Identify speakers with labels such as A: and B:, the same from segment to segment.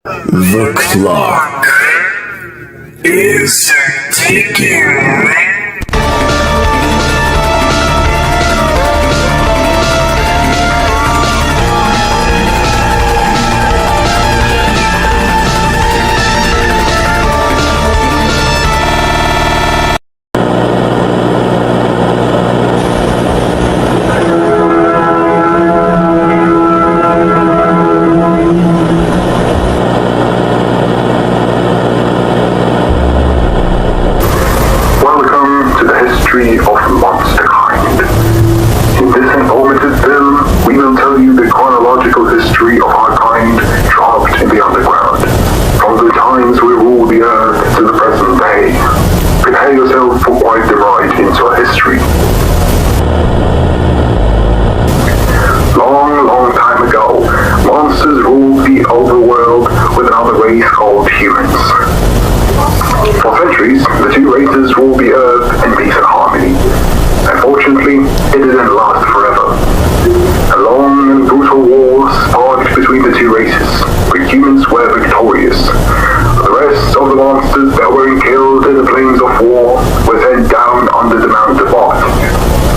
A: The clock is ticking.
B: Of Monsterkind. In this informative film, we will tell you the chronological history of our kind dropped in the underground, from the times we ruled the earth to the present day. Prepare yourself for quite the ride into our history. Long time ago, monsters ruled the overworld with another race called humans. For centuries, the two races ruled the earth in peace and harmony. Unfortunately, it didn't last forever. A long and brutal war sparked between the two races, but humans were victorious. The rest of the monsters that weren't killed in the flames of war were sent down under the Mount of Oth.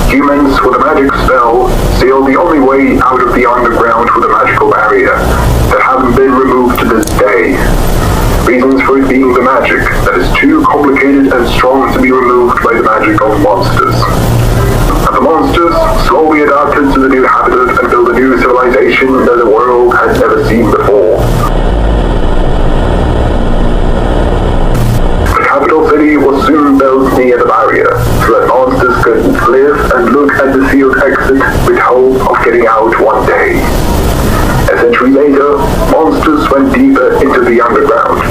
B: Humans with a magic spell sailed the only way out of the underground with a magical barrier that haven't been removed to this day. Reasons for it being the magic that is too complicated and strong to be removed by the magic of monsters. And the monsters slowly adapted to the new habitat and built a new civilization that the world had never seen before. The capital city was soon built near the barrier, so that monsters could live and look at the sealed exit with hope of getting out one day. A century later, monsters went deeper into the underground.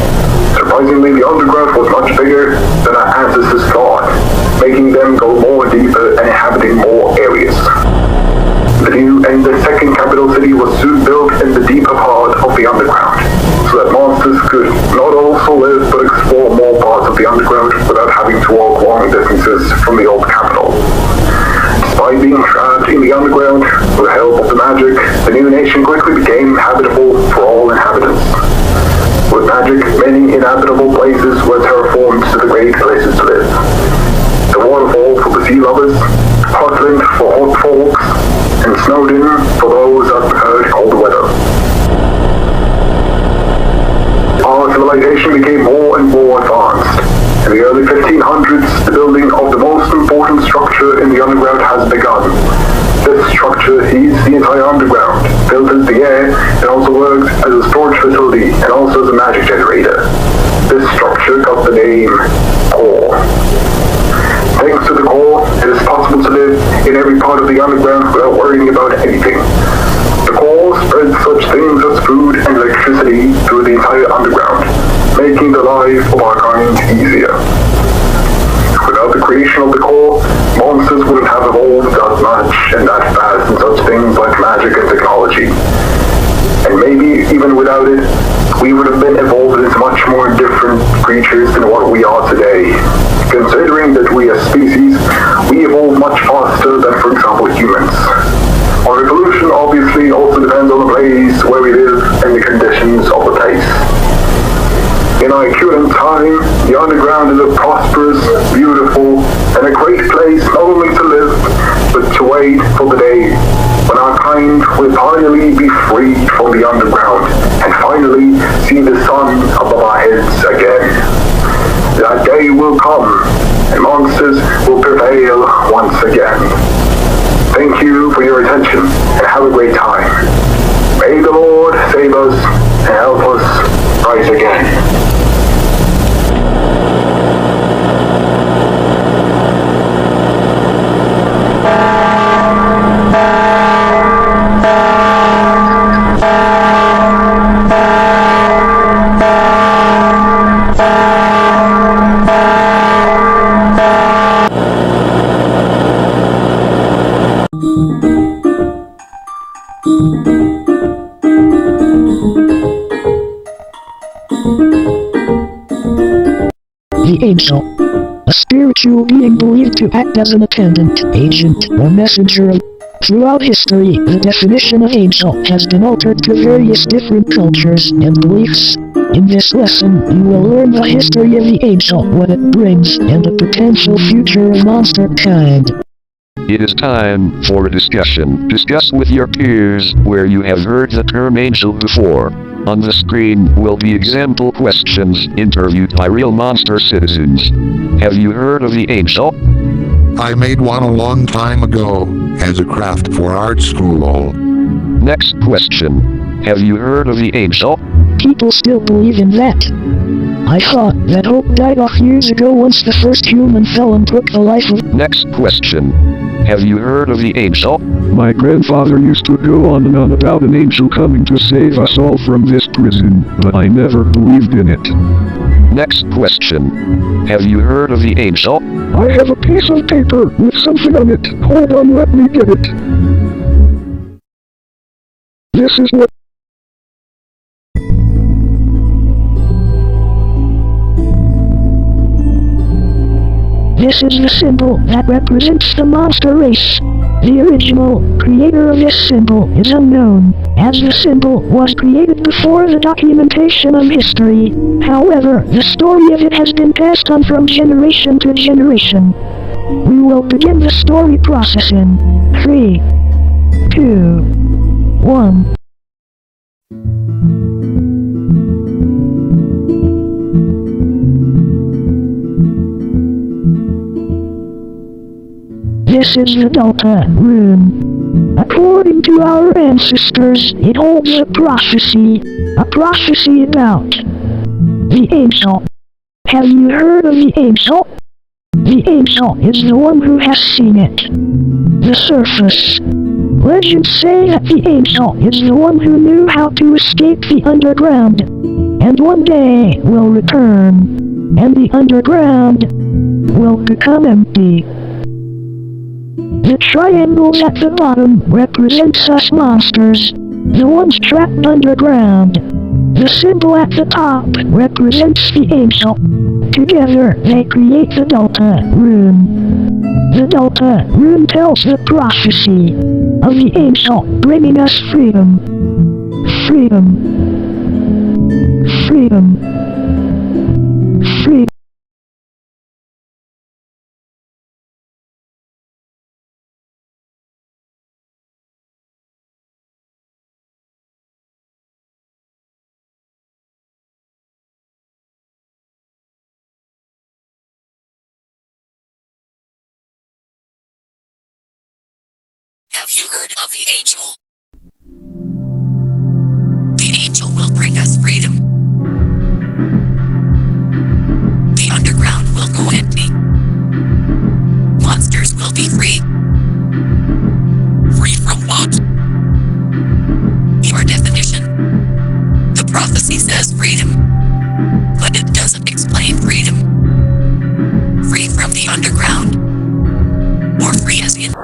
B: Surprisingly, the underground was much bigger than our ancestors thought, making them go more deeper and inhabiting more areas. The new and the second capital city was soon built in the deeper part of the underground, so that monsters could not also live but explore more parts of the underground without having to walk long distances from the old capital. Despite being trapped in the underground, with the help of the magic, the new nation quickly became habitable for all inhabitants. With magic, many inhabitable places were terraformed to the great places to live. The waterfall for the sea lovers, Hotland for hot folks, and Snowdin for those that preferred cold weather. Our civilization became more and more advanced. In the early 1500s, the building of the most important structure in the underground has begun. This structure heats the entire underground, filters the air, and also works as a storage facility and also as a magic generator. This structure got the name Core. Thanks to the Core, it is possible to live in every part of the underground without worrying about anything. The Core spreads such things as food and electricity through the entire underground, making the life of our kind easier. Without the creation of the Core, monsters wouldn't have evolved that much and that fast in such things like magic and technology. And maybe even without it, we would have been evolved into much more different creatures than what we are today. Considering that we as species, we evolve much faster than, for example, humans. Our evolution obviously also depends on the place where we live and the conditions of the place. In our current time, the underground is a prosperous, beautiful, and a great place not only to live, but to wait for the day when our kind will finally be freed from the underground and finally see the sun above our heads again. That day will come, and monsters will prevail once again. Thank you for your attention, and have a great time. May the Lord save us and help us rise again.
C: The angel. A spiritual being believed to act as an attendant, agent, or messenger. Throughout history, the definition of angel has been altered to various different cultures and beliefs. In this lesson, you will learn the history of the angel, what it brings, and the potential future of monster kind.
D: It is time for a discussion. Discuss with your peers where you have heard the term angel before. On the screen will be example questions interviewed by real monster citizens. Have you heard of the angel?
E: I made one a long time ago, as a craft for art school.
D: Next question. Have you heard of the angel?
C: People still believe in that. I thought that hope died off years ago once the first human fell and took the life of...
D: Next question. Have you heard of the angel?
F: My grandfather used to go on and on about an angel coming to save us all from this prison, but I never believed in it.
D: Next question. Have you heard of the angel?
F: I have a piece of paper with something on it. Hold on, let me get it. This is what...
C: This is the symbol that represents the monster race. The original creator of this symbol is unknown, as the symbol was created before the documentation of history. However, the story of it has been passed on from generation to generation. We will begin the story process in 3, 2, 1. This is the Delta Rune. According to our ancestors, it holds a prophecy about the angel. Have you heard of the angel? The angel is the one who has seen it. The surface. Legends say that the angel is the one who knew how to escape the underground, and one day will return, and the underground will become empty. The triangles at the bottom represents us monsters, the ones trapped underground. The symbol at the top represents the angel. Together, they create the Delta Rune. The Delta Rune tells the prophecy of the angel, bringing us freedom. Freedom. Freedom. Freedom.
G: Have you heard of the angel? The angel will bring us freedom. The underground will go empty. Monsters will be free. Free from what? Your definition. The prophecy says freedom, but it doesn't explain freedom. Free from the underground, or free as in...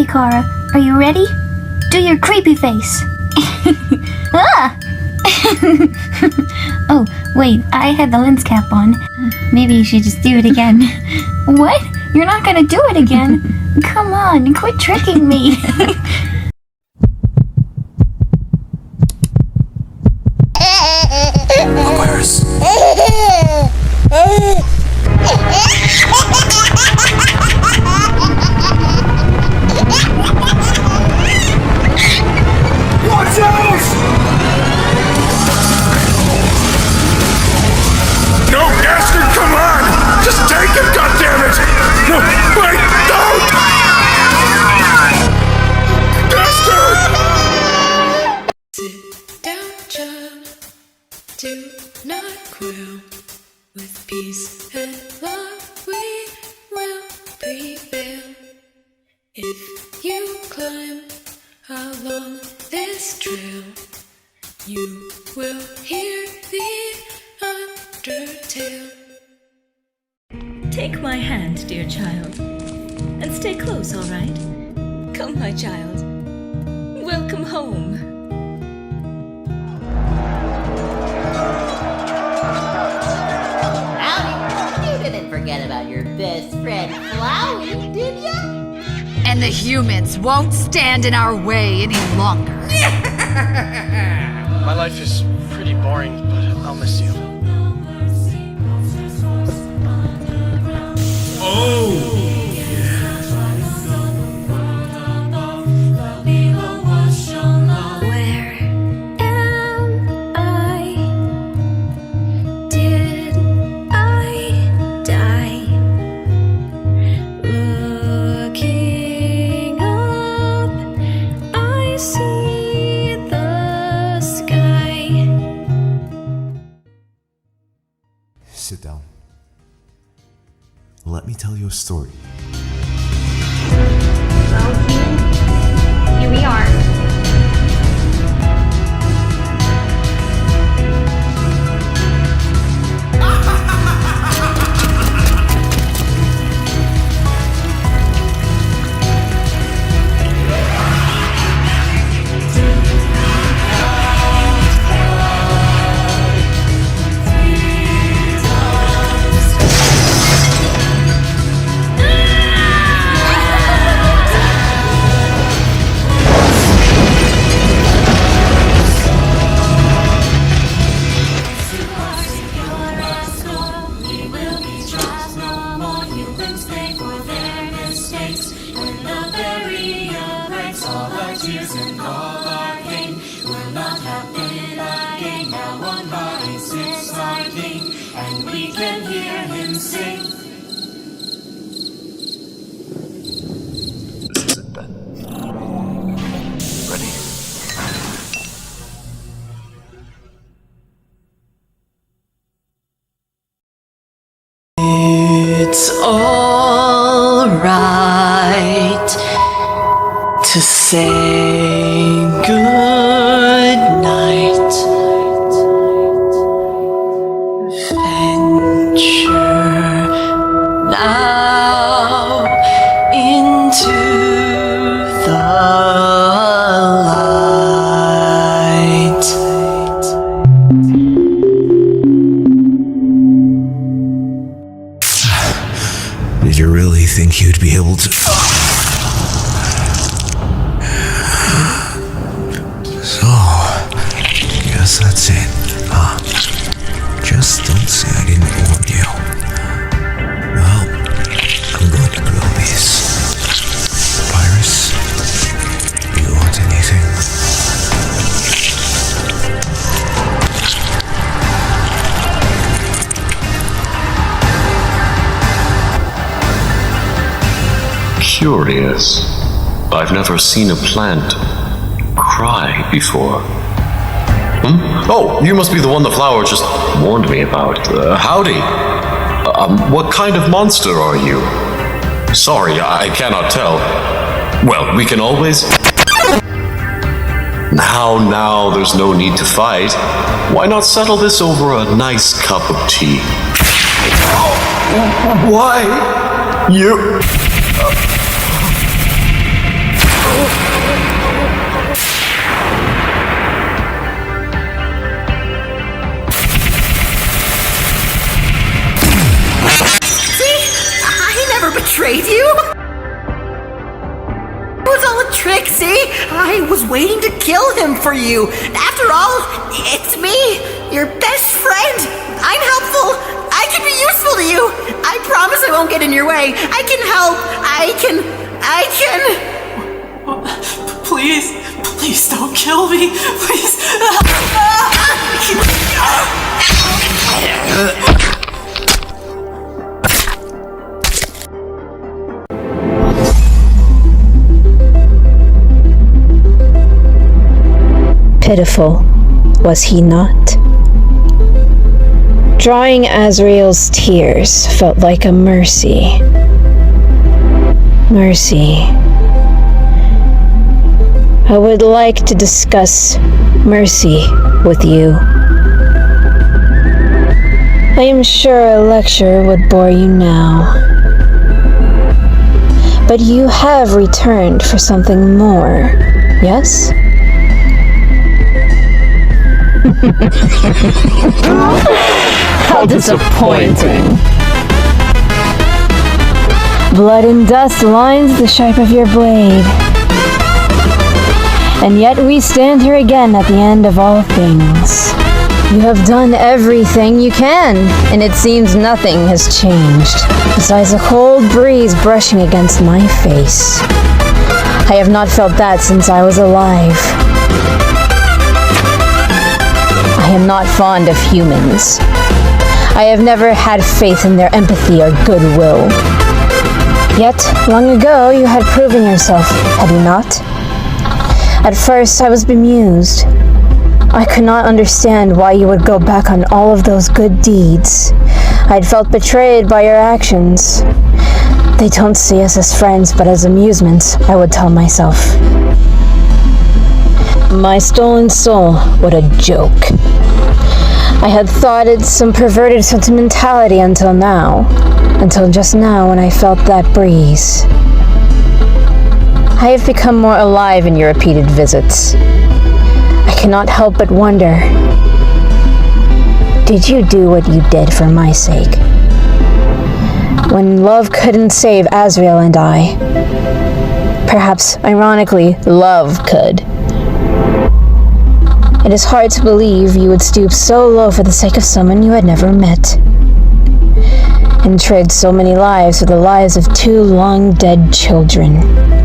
H: Okay, Kara, are you ready? Do your creepy face. Ah! Oh, wait, I had the lens cap on. Maybe you should just do it again. What? You're not gonna do it again? Come on, quit tricking me.
A: Aquarius. Watch out! No, Gasker, come on! Just take it, goddammit! No, wait, don't! Gasker!
I: Sit down, child. Do not quail. With peace and love we will prevail. If you climb along this trail, you will hear the undertale.
J: Take my hand, dear child, and stay close, all right? Come, my child. Welcome home.
K: Howdy! You didn't forget about your best friend, Flowey, did ya?
L: And the humans won't stand in our way any longer.
M: My life is pretty boring, but I'll miss you.
A: Oh!
H: Where am I? Did I die? Looking up, I see the sky.
N: Sit down. Let me tell you a story.
H: Well, here we are.
I: It's all right to say good night. Venture now into the light.
A: Did you really think you'd be able to... So, guess that's it, huh? Just don't say I didn't warn you. Well, I'm going to grill these. Pyrus, do you want anything?
O: Curious. I've never seen a plant cry before. Oh, you must be the one the flower just warned me about. Howdy. What kind of monster are you? Sorry, I cannot tell. Well, we can always... Now, there's no need to fight. Why not settle this over a nice cup of tea? Why? You...
K: waiting to kill him for you. After all, it's me, your best friend. I'm helpful. I can be useful to you. I promise I won't get in your way. I can help. I can...
I: Please don't kill me. Please.
P: Pitiful, was he not? Drying Azrael's tears felt like a mercy. Mercy. I would like to discuss mercy with you. I am sure a lecture would bore you now. But you have returned for something more, yes? How disappointing. Blood and dust lines the shape of your blade. And yet we stand here again at the end of all things. You have done everything you can, and it seems nothing has changed, besides a cold breeze brushing against my face. I have not felt that since I was alive. I am not fond of humans. I have never had faith in their empathy or goodwill. Yet, long ago, you had proven yourself, had you not? At first, I was bemused. I could not understand why you would go back on all of those good deeds. I had felt betrayed by your actions. They don't see us as friends, but as amusements, I would tell myself. My stolen soul, what a joke. I had thought it some perverted sentimentality until just now when I felt that breeze. I have become more alive in your repeated visits. I cannot help but wonder, did you do what you did for my sake? When love couldn't save Azrael and I, perhaps, ironically, love could. It is hard to believe you would stoop so low for the sake of someone you had never met, and trade so many lives for the lives of 2 long-dead children.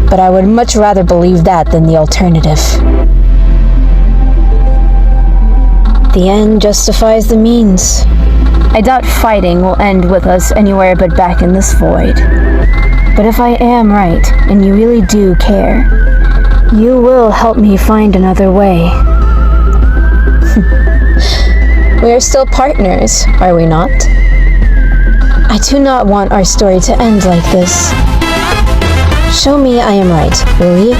P: But I would much rather believe that than the alternative. The end justifies the means. I doubt fighting will end with us anywhere but back in this void. But if I am right, and you really do care, you will help me find another way. We are still partners, are we not? I do not want our story to end like this. Show me I am right, will you?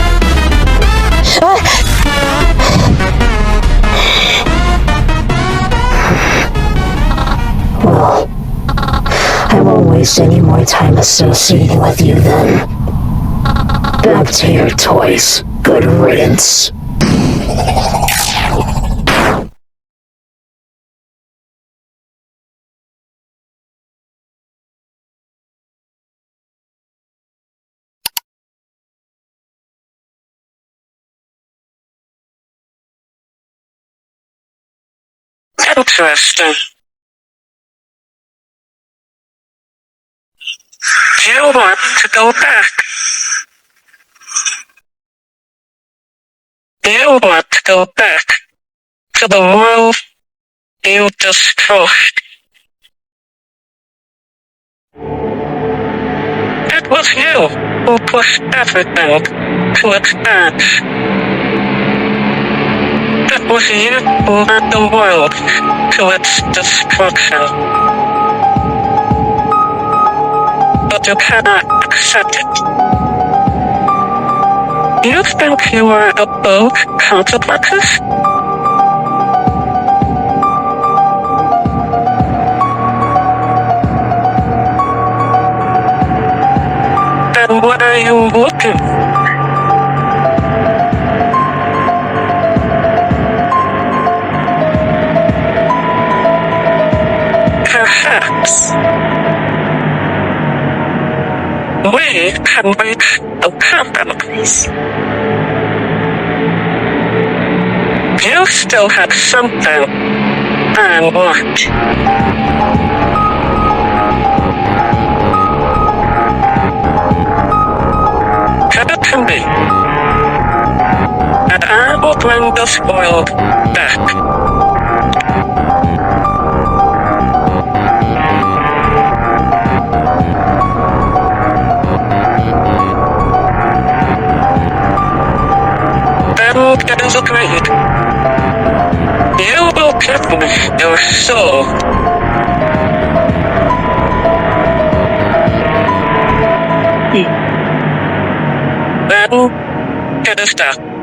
P: Well, I won't waste any more time associating with you then. Back to your toys. Good riddance.
Q: Interesting. Do you want to go back? Do you want to go back to the world you destroyed? It was you who pushed everything to its edge. It was you who led the world to its destruction. But you cannot accept it. You think you are above consequences? Then what are you looking for? Perhaps we can reach a compromise. you still have something. And what? Can be. And I will bring the spoiled back. That is agreed. You will give me your soul. Then it is done.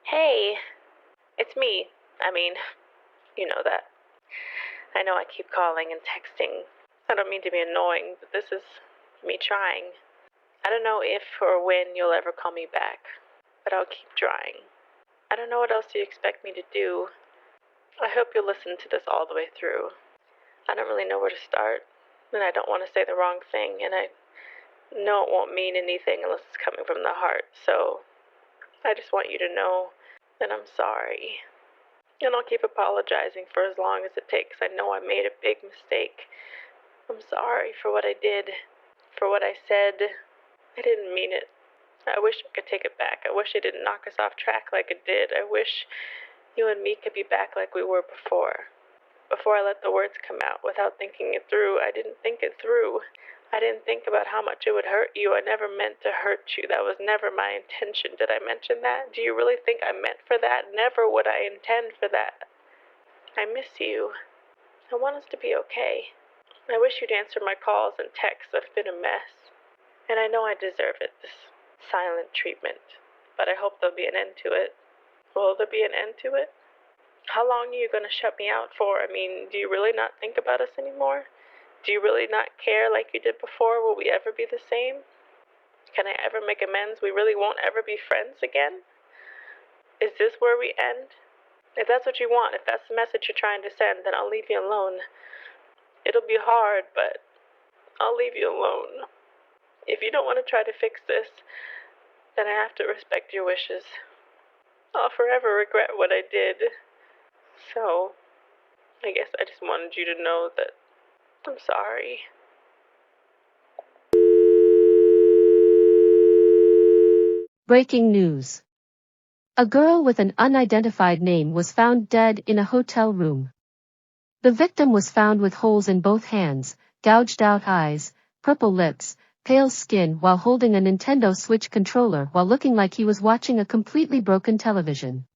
R: Hey, it's me. I mean, you know that. I know I keep calling and texting. I don't mean to be annoying, but this is me trying. I don't know if or when you'll ever call me back, but I'll keep trying. I don't know what else you expect me to do. I hope you'll listen to this all the way through. I don't really know where to start, and I don't want to say the wrong thing, and I know it won't mean anything unless it's coming from the heart, so I just want you to know that I'm sorry. And I'll keep apologizing for as long as it takes. I know I made a big mistake. I'm sorry for what I did, for what I said. I didn't mean it. I wish I could take it back. I wish it didn't knock us off track like it did. I wish you and me could be back like we were before. Before I let the words come out without thinking it through, I didn't think it through. I didn't think about how much it would hurt you. I never meant to hurt you. That was never my intention. Did I mention that? Do you really think I meant for that? Never would I intend for that. I miss you. I want us to be okay. I wish you'd answer my calls and texts. I've been a mess. And I know I deserve it, this silent treatment. But I hope there'll be an end to it. Will there be an end to it? How long are you going to shut me out for? I mean, do you really not think about us anymore? Do you really not care like you did before? Will we ever be the same? Can I ever make amends? We really won't ever be friends again? Is this where we end? If that's what you want, if that's the message you're trying to send, then I'll leave you alone. It'll be hard, but I'll leave you alone. If you don't want to try to fix this, then I have to respect your wishes. I'll forever regret what I did. So, I guess I just wanted you to know that I'm sorry.
S: Breaking news. A girl with an unidentified name was found dead in a hotel room. The victim was found with holes in both hands, gouged out eyes, purple lips, pale skin while holding a Nintendo Switch controller while looking like he was watching a completely broken television.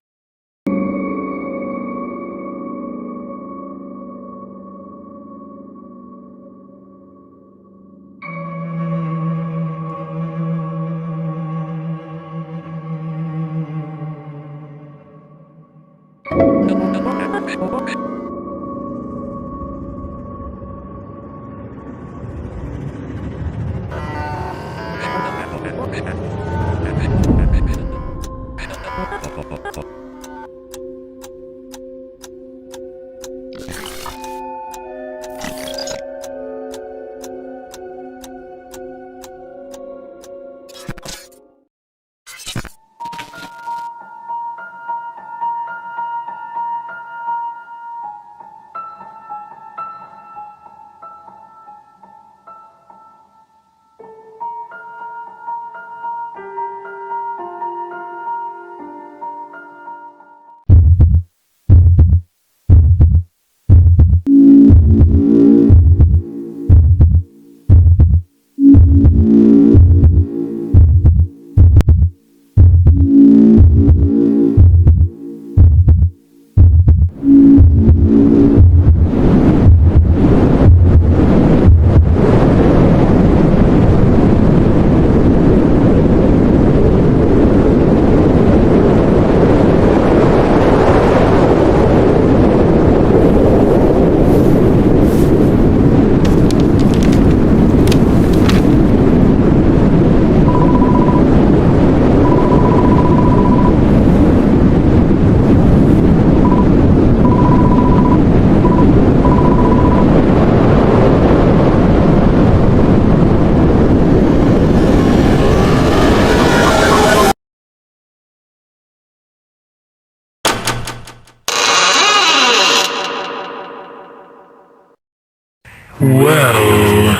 T: Well,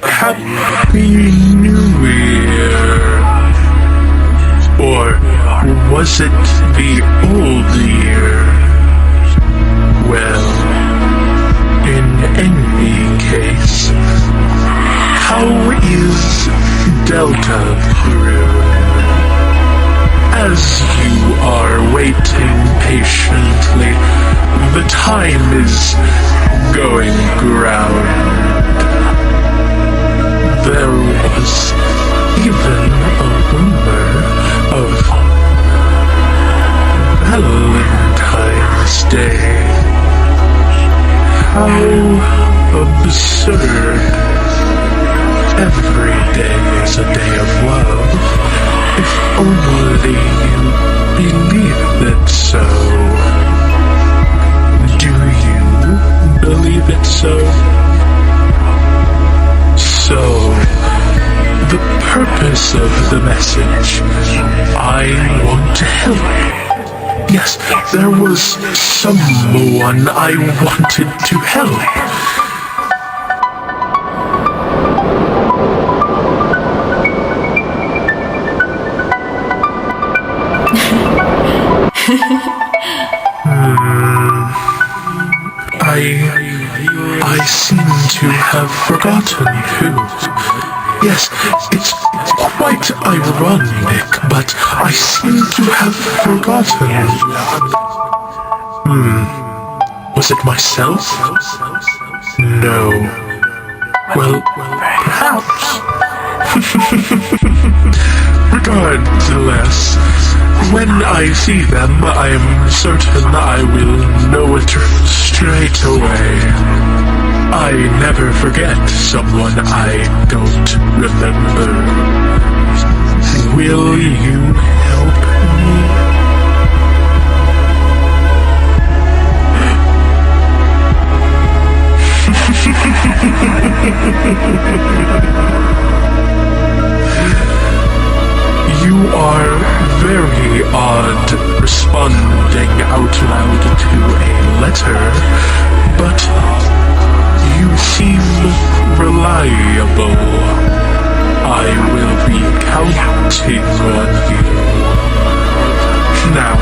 T: Happy New Year. Or was it the old year? going round. There was even a rumor of Valentine's Day. How absurd. Every day is a day of love, if only you believe it so. Do you believe it so? So, the purpose of the message, I want to help. Yes, there was someone I wanted to help. I seem to have forgotten who. Yes, it's quite ironic, but I seem to have forgotten. Was it myself? No. Well, perhaps. Regardless, when I see them, I am certain I will know it straight away. I never forget someone I don't remember. Will you help me? You are very odd responding out loud to a letter, but you seem reliable. I will be counting on you. Now,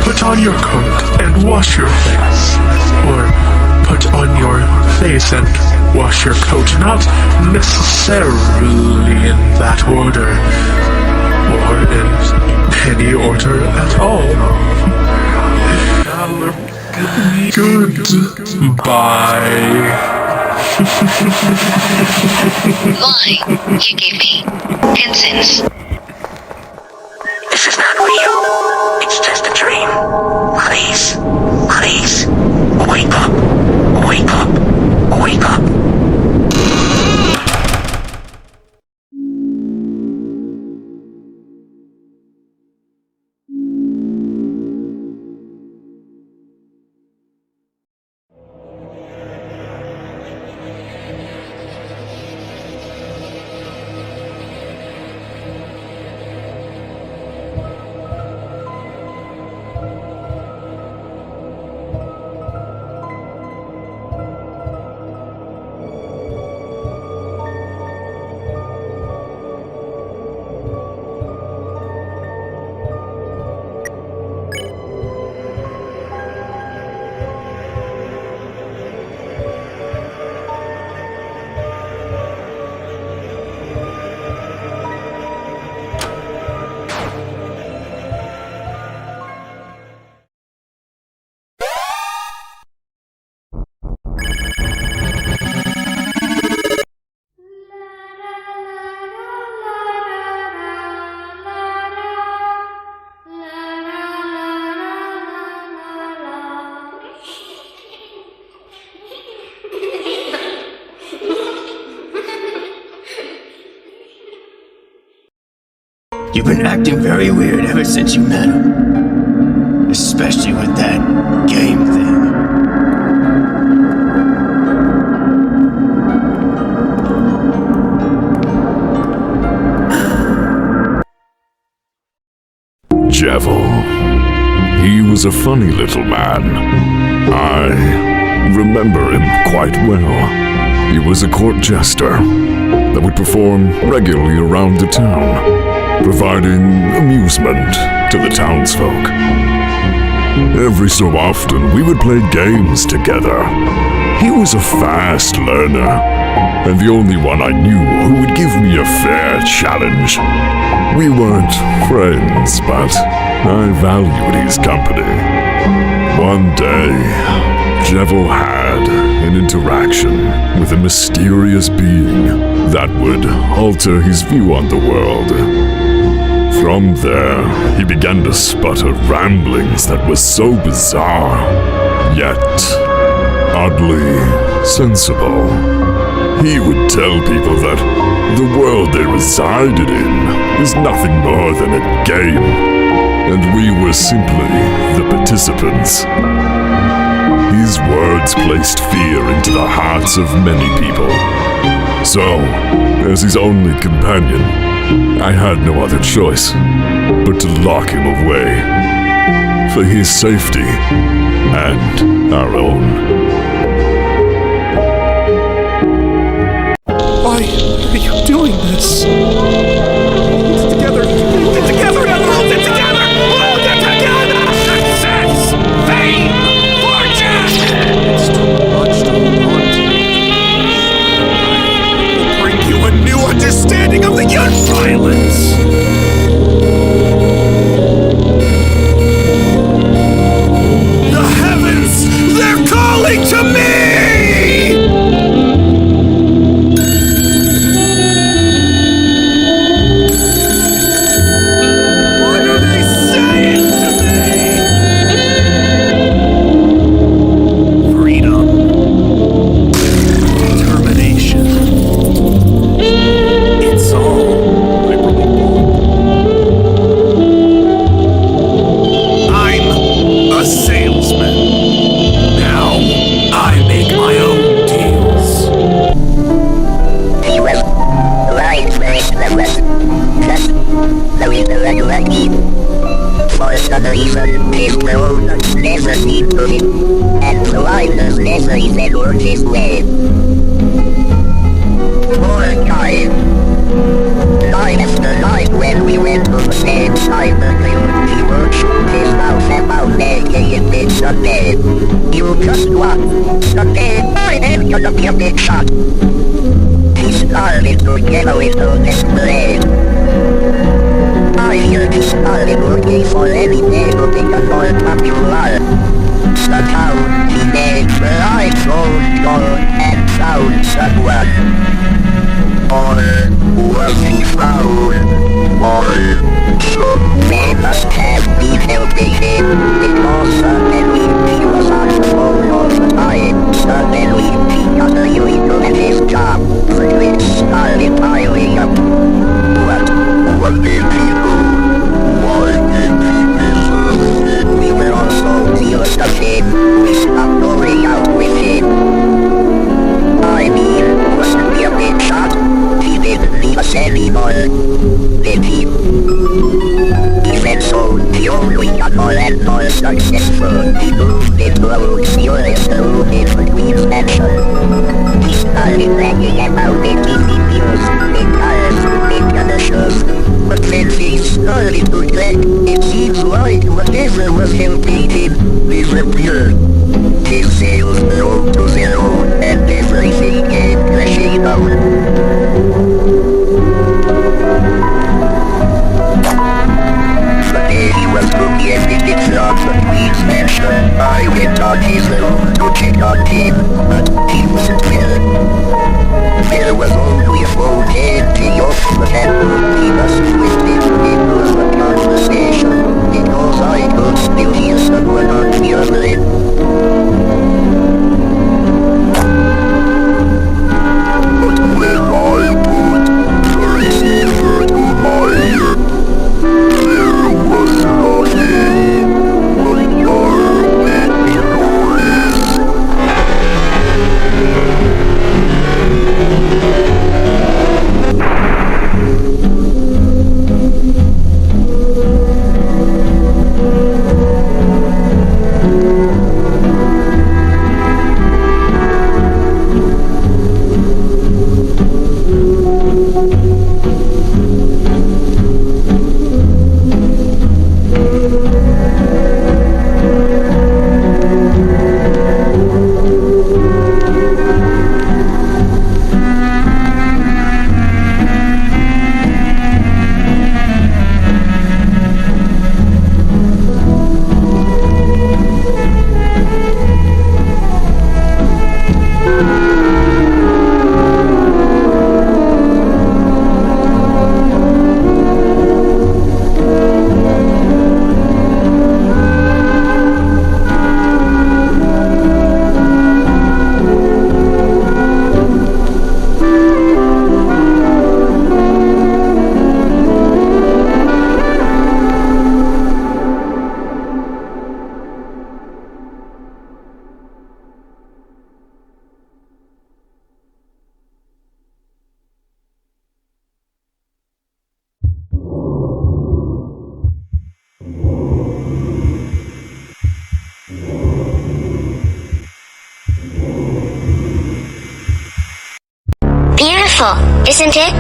T: put on your coat and wash your face. Or put on your face and wash your coat, not necessarily in that order. Or in any order at all. Goodbye.
Q: Lie you gave me. Vincent.
K: This is not real. It's just a dream. Please. Please. Wake up. Wake up. Wake up.
U: You've been acting very weird ever since you met him. Especially with that game thing.
V: Jevil. He was a funny little man. I remember him quite well. He was a court jester that would perform regularly around the town, providing amusement to the townsfolk. Every so often, we would play games together. He was a fast learner, and the only one I knew who would give me a fair challenge. We weren't friends, but I valued his company. One day, Jevo had an interaction with a mysterious being that would alter his view on the world. From there, he began to sputter ramblings that were so bizarre, yet oddly sensible. He would tell people that the world they resided in is nothing more than a game, and we were simply the participants. His words placed fear into the hearts of many people. So, as his only companion, I had no other choice but to lock him away, for his safety and our own.
A: Why are you doing this? Get together! Get together! Hold it together! Hold it together! Success! Fame! Fortune! It's too much to hold on to. I'll bring you a new understanding of the violence! The heavens! They're calling to me!
B: Well, beautiful, isn't it?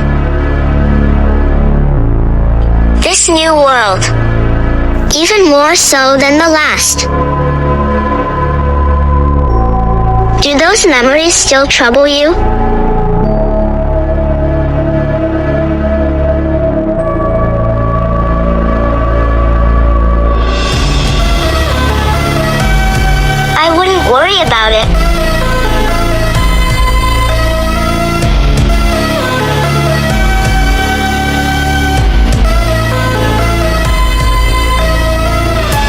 B: This new world. Even more so than the last. Do those memories still trouble you? I wouldn't worry about it.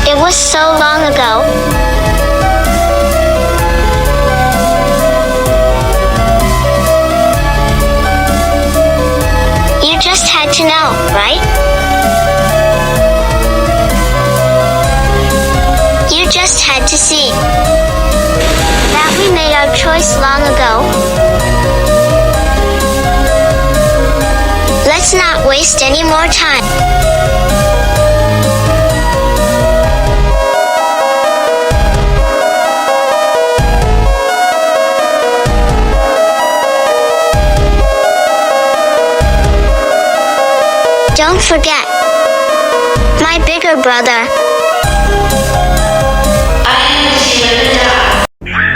B: It was so long ago. You just had to know, right? You just had to see that we made our choice long ago. Let's not waste any more time. Don't forget, my bigger brother. I am the